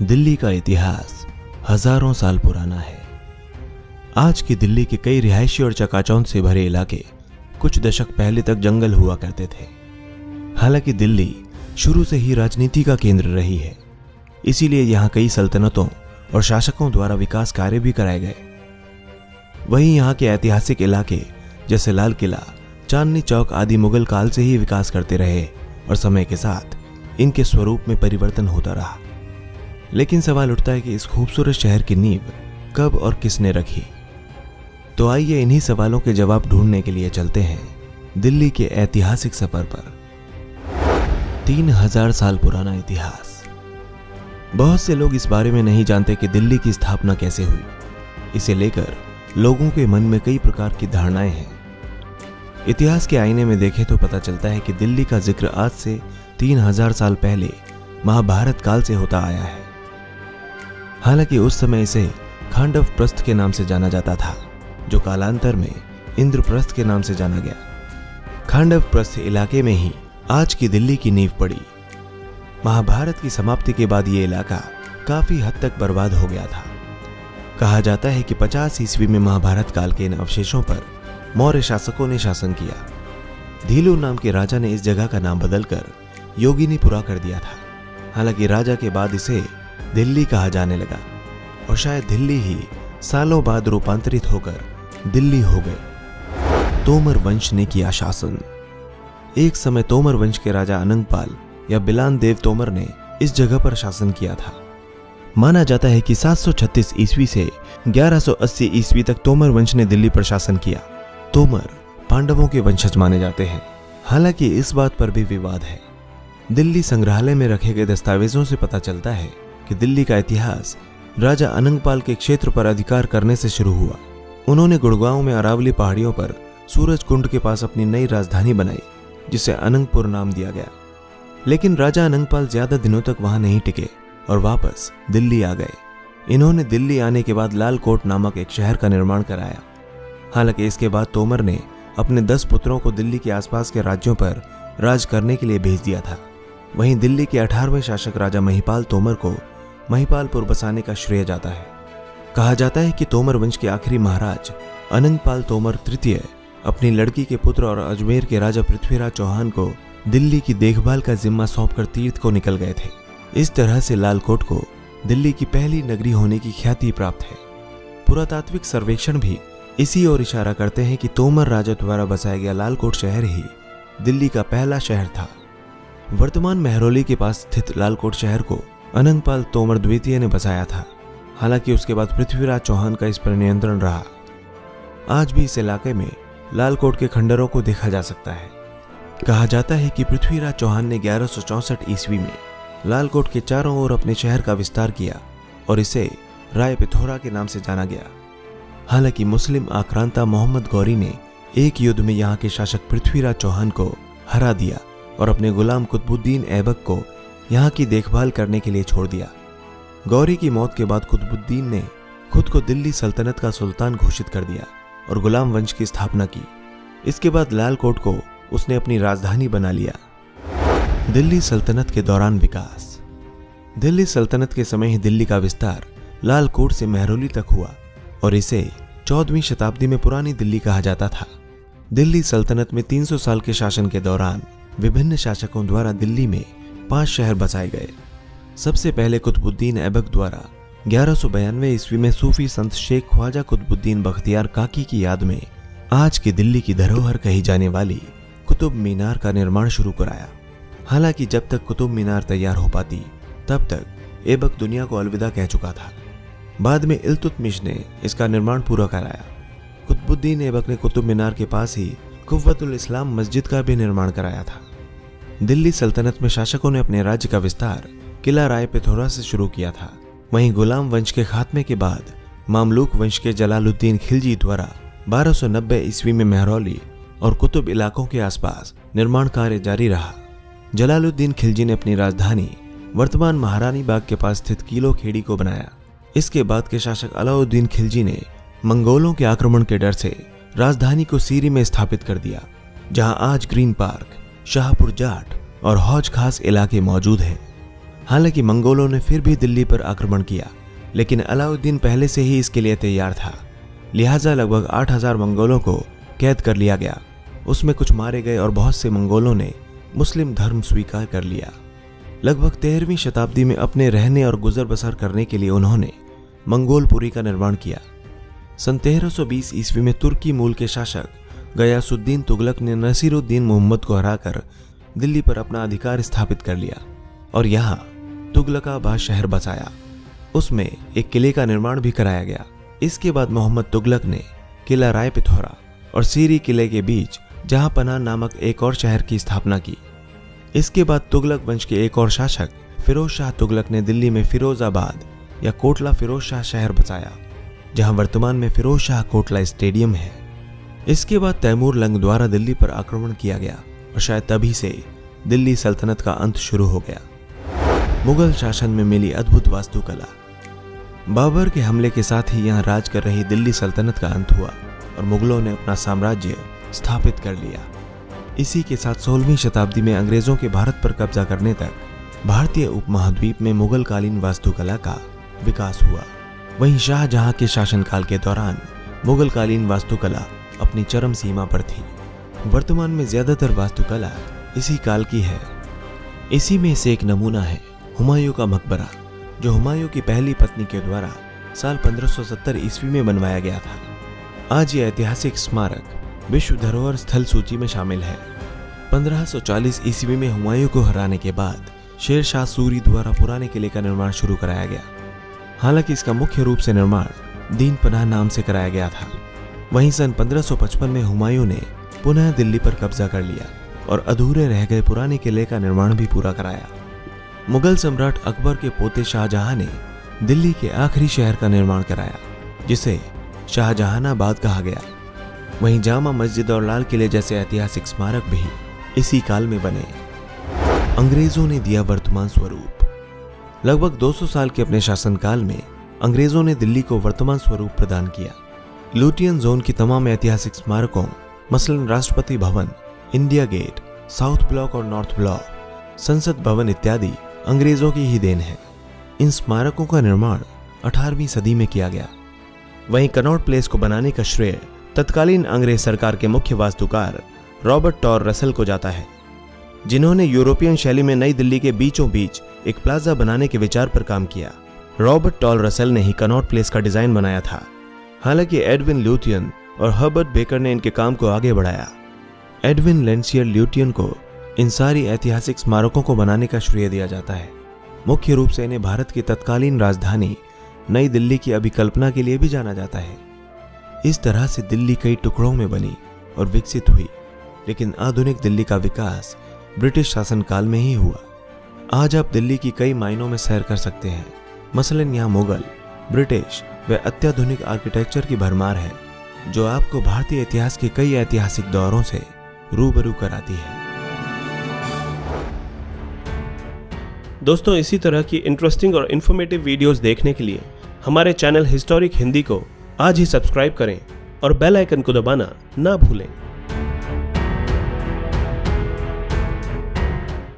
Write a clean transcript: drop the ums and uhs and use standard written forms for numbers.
दिल्ली का इतिहास हजारों साल पुराना है। आज की दिल्ली के कई रिहायशी और चकाचौंध से भरे इलाके कुछ दशक पहले तक जंगल हुआ करते थे। हालांकि दिल्ली शुरू से ही राजनीति का केंद्र रही है, इसीलिए यहाँ कई सल्तनतों और शासकों द्वारा विकास कार्य भी कराए गए। वहीं यहाँ के ऐतिहासिक इलाके जैसे लाल किला, चांदनी चौक आदि मुगल काल से ही विकास करते रहे और समय के साथ इनके स्वरूप में परिवर्तन होता रहा। लेकिन सवाल उठता है कि इस खूबसूरत शहर की नींव कब और किसने रखी। तो आइए इन्हीं सवालों के जवाब ढूंढने के लिए चलते हैं दिल्ली के ऐतिहासिक सफर पर। 3000 साल पुराना इतिहास। बहुत से लोग इस बारे में नहीं जानते कि दिल्ली की स्थापना कैसे हुई। इसे लेकर लोगों के मन में कई प्रकार की धारणाएं हैं। इतिहास के आईने में देखें तो पता चलता है कि दिल्ली का जिक्र आज से 3000 साल पहले महाभारत काल से होता आया है। हालांकि उस समय इसे खांडव प्रस्थ के नाम से जाना जाता था, जो कालांतर में इंद्रप्रस्थ के नाम से जाना गया। खांडव प्रस्थ इलाके में ही आज की दिल्ली की नींव पड़ी। महाभारत की समाप्ति के बाद यह इलाका काफी हद तक बर्बाद हो गया था। कहा जाता है कि 50 ईस्वी में महाभारत काल के इन अवशेषों पर मौर्य शासकों ने शासन किया। धीलू नाम के राजा ने इस जगह का नाम बदलकर योगिनीपुरा कर दिया था। हालांकि राजा के बाद इसे दिल्ली कहा जाने लगा और शायद दिल्ली ही सालों बाद रूपांतरित होकर दिल्ली हो गए। तोमर वंश ने किया शासन। एक समय तोमर वंश के राजा अनंगपाल या बिलान देव तोमर ने इस जगह पर शासन किया था। माना जाता है कि 736 ईस्वी से 1180 ईस्वी तक तोमर वंश ने दिल्ली पर शासन किया। तोमर पांडवों के वंशज माने जाते हैं। हालांकि इस बात पर भी विवाद है। दिल्ली संग्रहालय में रखे गए दस्तावेजों से पता चलता है कि दिल्ली का इतिहास राजा अनंगपाल के क्षेत्र पर अधिकार करने से शुरू हुआ। उन्होंने गुड़गांव में अरावली पहाड़ियों पर सूरज कुंड के पास अपनी नई राजधानी बनाई, जिसे अनंगपुर नाम दिया गया। लेकिन राजा अनंगपाल ज्यादा दिनों तक वहां नहीं टिके और वापस दिल्ली आ गए। इन्होंने दिल्ली आने के बाद लाल कोट नामक एक शहर का निर्माण कराया। हालांकि इसके बाद तोमर ने अपने 10 पुत्रों को दिल्ली के आसपास के राज्यों पर राज करने के लिए भेज दिया था। वहीं दिल्ली के 18वें शासक राजा महिपाल तोमर को महिपालपुर बसाने का श्रेय जाता है। कहा जाता है कि तोमर वंश के आखिरी महाराज अनंगपाल तोमर तृतीय अपनी लड़की के पुत्र और अजमेर के राजा पृथ्वीराज चौहान को दिल्ली की देखभाल का जिम्मा सौंपकर तीर्थ को निकल गए थे। इस तरह से लालकोट को दिल्ली की पहली नगरी होने की ख्याति प्राप्त है। पुरातात्विक सर्वेक्षण भी इसी ओर इशारा करते हैं कि तोमर राजा द्वारा बसाया गया लालकोट शहर ही दिल्ली का पहला शहर था। वर्तमान मेहरौली के पास स्थित लालकोट शहर को अनंगपाल तोमर द्वितीय ने बसाया था। हालांकि उसके बाद पृथ्वीराज चौहान का इस पर नियंत्रण रहा। आज भी इस इलाके में लालकोट के खंडरों को देखा जा सकता है। कहा जाता है कि पृथ्वीराज चौहान ने 1164 ईस्वी में लालकोट के चारों ओर अपने शहर का विस्तार किया और इसे राय पिथौरा के नाम से जाना गया। हालांकि मुस्लिम आक्रांता मोहम्मद गौरी ने एक युद्ध में यहाँ के शासक पृथ्वीराज चौहान को हरा दिया और अपने गुलाम कुतुबुद्दीन ऐबक को यहाँ की देखभाल करने के लिए छोड़ दिया। गौरी की मौत के बाद कुतुबुद्दीन ने खुद को दिल्ली सल्तनत का सुल्तान घोषित कर दिया और गुलाम वंश की स्थापना की। इसके बाद लालकोट को उसने अपनी राजधानी बना लिया। दिल्ली सल्तनत के दौरान विकास। दिल्ली सल्तनत के समय ही दिल्ली का विस्तार लालकोट से मेहरौली तक हुआ और इसे 14वीं शताब्दी में पुरानी दिल्ली कहा जाता था। दिल्ली सल्तनत में 300 साल के शासन के दौरान विभिन्न शासकों द्वारा दिल्ली में 5 शहर बसाए गए। सबसे पहले कुतुबुद्दीन ऐबक द्वारा 1192 ईस्वी में सूफी संत शेख ख्वाजा कुतुबुद्दीन बख्तियार काकी की याद में आज की दिल्ली की धरोहर कही जाने वाली कुतुब मीनार का निर्माण शुरू कराया। हालांकि जब तक कुतुब मीनार तैयार हो पाती तब तक ऐबक दुनिया को अलविदा कह चुका था। बाद में इल्तुतमिश ने इसका निर्माण पूरा कराया। कुतुबुद्दीन ऐबक ने कुतुब मीनार के पास ही कुव्वतुल इस्लाम मस्जिद का भी निर्माण कराया था। दिल्ली सल्तनत में शासकों ने अपने राज्य का विस्तार किला राय पिथौरा से शुरू किया था। वहीं गुलाम वंश के खात्मे के बाद मामलूक वंश के जलालुद्दीन खिलजी द्वारा 1290 ईस्वी में मेहरौली और कुतुब इलाकों के आसपास निर्माण कार्य जारी रहा। जलालुद्दीन खिलजी ने अपनी राजधानी वर्तमान महारानी बाग के पास स्थित कीलो खेड़ी को बनाया। इसके बाद के शासक अलाउद्दीन खिलजी ने मंगोलों के आक्रमण के डर से राजधानी को सीरी में स्थापित कर दिया, जहां आज ग्रीन पार्क, शाहपुर जाट और हौज खास इलाके मौजूद हैं। हालांकि मंगोलों ने फिर भी दिल्ली पर आक्रमण किया, लेकिन अलाउद्दीन पहले से ही इसके लिए तैयार था। लिहाजा लगभग 8000 मंगोलों को कैद कर लिया गया। उसमें कुछ मारे गए और बहुत से मंगोलों ने मुस्लिम धर्म स्वीकार कर लिया। लगभग 13वीं शताब्दी में अपने रहने और गुजर बसर करने के लिए उन्होंने मंगोलपुरी का निर्माण किया। सन 1320 ईस्वी में तुर्की मूल के शासक गयासुद्दीन तुगलक ने नसीरुद्दीन मोहम्मद को हराकर दिल्ली पर अपना अधिकार स्थापित कर लिया और यहाँ तुगलकाबाद शहर बसाया। उसमें एक किले का निर्माण भी कराया गया। इसके बाद मोहम्मद तुगलक ने किला राय पिथौरा और सीरी किले के बीच जहां पनाह नामक एक और शहर की स्थापना की। इसके बाद तुगलक वंश के एक और शासक फिरोज शाह तुगलक ने दिल्ली में फिरोजाबाद या कोटला फिरोज शाह शहर बसाया, जहां वर्तमान में फिरोज शाह कोटला स्टेडियम है। इसके बाद तैमूर लंग द्वारा दिल्ली पर आक्रमण किया गया और शायद तभी से दिल्ली सल्तनत का अंत शुरू हो गया। मुगल शासन में मिली अद्भुत वास्तुकला। बाबर के हमले के साथ ही यहाँ राज कर रही दिल्ली सल्तनत का अंत हुआ और मुगलों ने अपना साम्राज्य स्थापित कर लिया। इसी के साथ 16वीं शताब्दी में अंग्रेजों के भारत पर कब्जा करने तक भारतीय उपमहाद्वीप में मुगल कालीन वास्तुकला का विकास हुआ। वहीं शाहजहां के शासनकाल के दौरान मुगल कालीन वास्तुकला अपनी चरम सीमा पर थी। वर्तमान में ज्यादातर वास्तुकला इसी काल की है। इसी में से एक नमूना है हुमायूं का मकबरा, जो हुमायूं की पहली पत्नी के द्वारा साल 1570 ईस्वी में बनवाया गया था। आज यह ऐतिहासिक स्मारक विश्व धरोहर स्थल सूची में शामिल है। 1540 ईस्वी में हुमायूं को हराने के बाद शेर शाह सूरी द्वारा पुराने किले का निर्माण शुरू कराया गया। हालांकि इसका मुख्य रूप से निर्माण दीन पनाह नाम से कराया गया था। वहीं सन 1555 में हुमायूं ने पुनः दिल्ली पर कब्जा कर लिया और अधूरे रह गए पुराने किले का निर्माण भी पूरा कराया। मुगल सम्राट अकबर के पोते शाहजहां ने दिल्ली के आखिरी शहर का निर्माण कराया, जिसे शाहजहानाबाद कहा गया। वहीं जामा मस्जिद और लाल किले जैसे ऐतिहासिक स्मारक भी इसी काल में बने। अंग्रेजों ने दिया वर्तमान स्वरूप। लगभग 200 साल के अपने शासनकाल में अंग्रेजों ने दिल्ली को वर्तमान स्वरूप प्रदान किया। लुटियन जोन की तमाम ऐतिहासिक स्मारकों मसलन Rashtrapati Bhavan, India gate, south block और नॉर्थ ब्लॉक, संसद भवन इत्यादि अंग्रेजों की ही देन है। इन स्मारकों का निर्माण 18वीं सदी में किया गया। वहीं कनॉट प्लेस को बनाने का श्रेय तत्कालीन अंग्रेज सरकार के मुख्य वास्तुकार रॉबर्ट टॉर रसेल को जाता है, जिन्होंने यूरोपियन शैली में नई दिल्ली के बीचों बीच एक प्लाजा बनाने के विचार पर काम किया। रॉबर्ट टॉर रसेल ने ही कनॉट प्लेस का डिजाइन बनाया था। हालांकि एडविन ल्यूटियन और हर्बर्ट बेकर ने इनके काम को आगे बढ़ाया। एडविन लेंसियर ल्यूटियन को इन सारी ऐतिहासिक स्मारकों को बनाने का श्रेय दिया जाता है। मुख्य रूप से इन्हें भारत की तत्कालीन राजधानी नई दिल्ली की अभिकल्पना के लिए भी जाना जाता है। इस तरह से दिल्ली कई टुकड़ों में बनी और विकसित हुई, लेकिन आधुनिक दिल्ली का विकास ब्रिटिश शासनकाल में ही हुआ। आज आप दिल्ली की कई मायनों में सैर कर सकते हैं। मसलन यहाँ मुगल, ब्रिटिश व अत्याधुनिक आर्किटेक्चर की भरमार है, जो आपको भारतीय इतिहास के कई ऐतिहासिक दौरों से रूबरू कराती है। दोस्तों, इसी तरह की इंटरेस्टिंग और इन्फॉर्मेटिव वीडियोस देखने के लिए हमारे चैनल हिस्टोरिक हिंदी को आज ही सब्सक्राइब करें और बेल आइकन को दबाना ना भूलें।